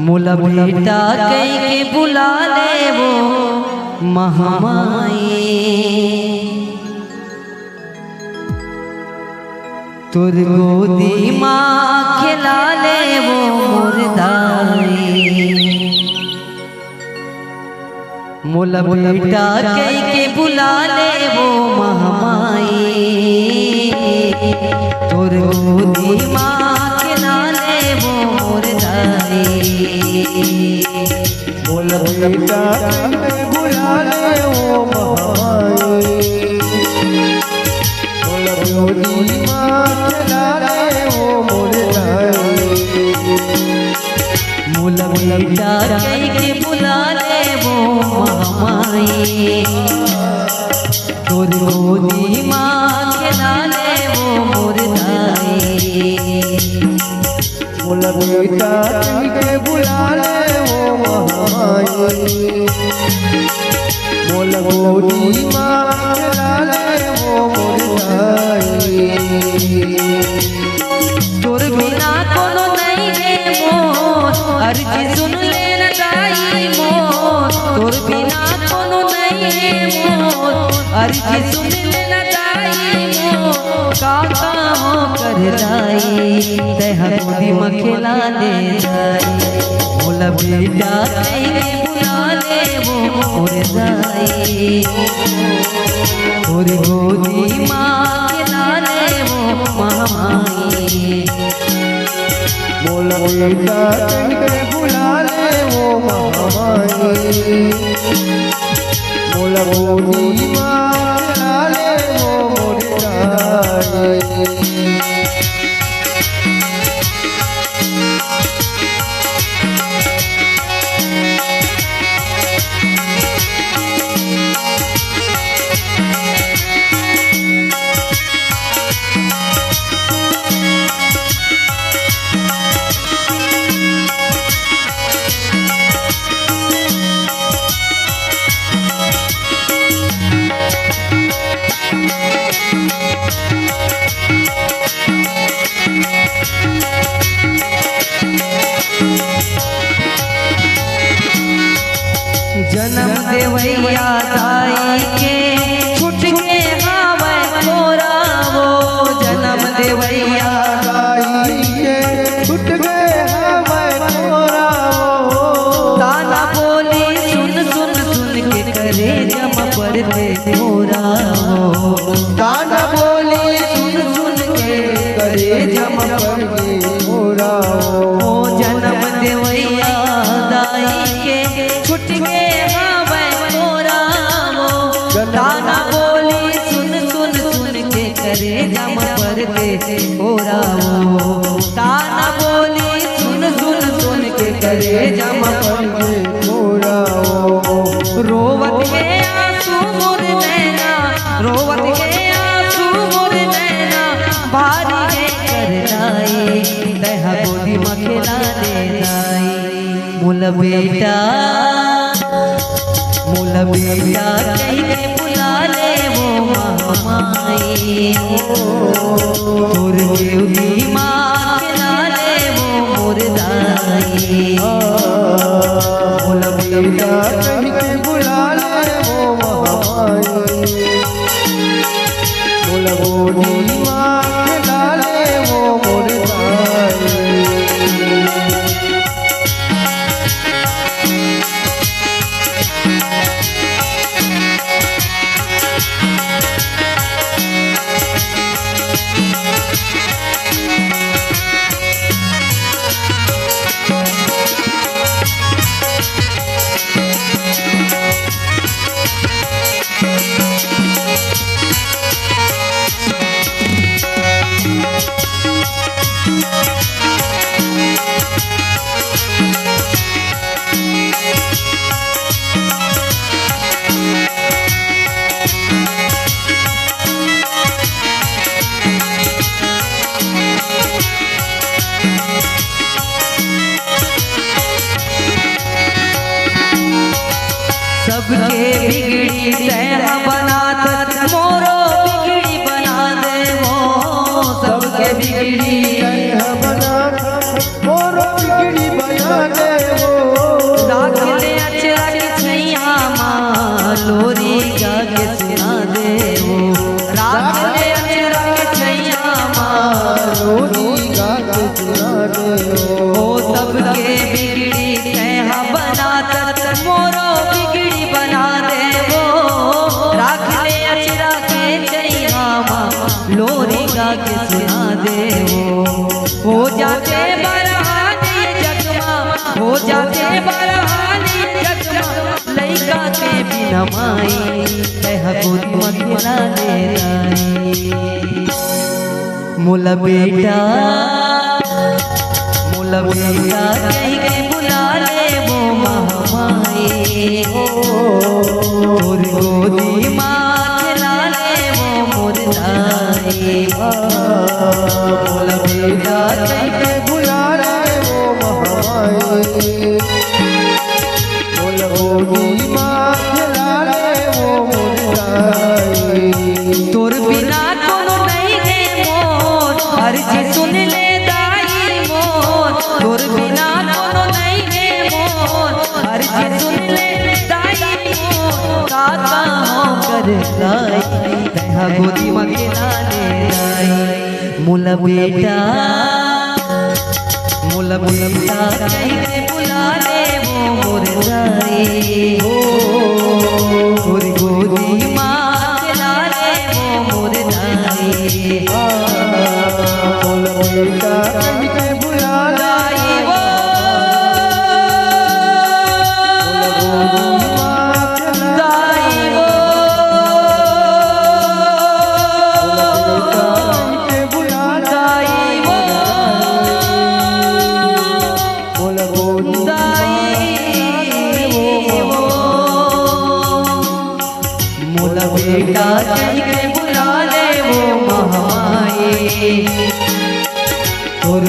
मोला बेटा कई के बुला ले वो महामाई, तुर गोदी माँ खिला ले वो मुर्दाई। मोला बेटा कई के बुला ले वो महामाई, तुर गोदी माँ खिला ले वो मुर्दाई। मोला बेटा बुला ले वो महामाई, मोला गोदी माँ खिला ले वो मुर्दाई। मोला बेटा कई के बुला ले वो महामाई, तुर गोदी माँ खिला ले वो मुर्दाई। मोला बेटा के बुला ले वो महामाई, मोला गोदी माँ खिला ले वो मुर्दाई। तोर बिना कोनो नहीं है मोर, अर्जी सुन ले न दाई मोर। तोर बिना कोनो नहीं है मोर, अर्जी सुन ले न दाई मोर। काका हो कर दाई तह गोदी में खिला ले दाई। मोला बेटा कई बुला ले वो मुर्दाई, तोर गोदी माँ खिला ले वो महामाई। मोला बेटा के बुला ले वो महामाई, मोला गोदी माँ खिला ले वो मुर्दाई। जन्म देवैया दाई के छुट के हावे मोरा वो। जन्म देवैया दाई के छुट गए हमें मोरा वो। ताना बोली सुन सुन सुन के करे जम पड़ते मोरा वो। ताना बोली सुन सुन के करे जम पड़ते मोरा वो। जन्म देवैया दाई के छुट के हावे मोरा वो। ताना बोली सुन सुन सुन के करे जम पड़ते मोरा वो। ताना बोली सुन सुन सुन के करे जम पड़ते मोरा वो। रोवत के आंसू मोर नैना, रोवत के आंसू मोर नैना। भारी है कर दाई तह गोदी में खिला दे दाई। मोला बेटा मोला बेटा कहीं के बुला ले वो महामाई, तुर गोदी माँ खिला ले वो मुर्दाई। मोला बेटा के बुला ले वो महामाई, मोला गोदी माँ खिला ले वो मुर्दाई। सबके बिगड़ी तैया बनात मोरो बिगड़ी बना दे वो। सबके बिगड़ी बना मोरो बिगड़ी बना दे के बिगड़ी कहा बना तत मोरो बिगड़ी बना दे वो राख ले अचरा के चैनामा लोरी गा के सुना दे वो हो जाते बरहानी जगमा हो जाते बरहानी जगमा लइका के बिना माई कह गोदी मखला दे लाई मोला बेटा कहीं के बुला ले वो महामाई मोर गोदी माँ खिला ले वो मोर दाई मोला बेटा कहीं के बुला ले वो महामाई मोला गोदी माँ खिला ले वो मोर दाई तोर बिना कोनो नहीं है मोर हर चीज सुन ले दाई मोर तोर बिना कोनो नहीं है मोर हर चीज सुन ले दाई मोर काका हो कर लाई कहा गोदी में खिला ले लाई मोला बेटा कहीं के बुला ले वो मोर दाई मोर गोदी माँ खिला ले वो मोर दाई मोला बेटा कहीं के बुला दाई वो दाई वो के बुला दाई वो मोला गोदी दाई वो मोला बेटा कहीं के बुला ले वो महामाई और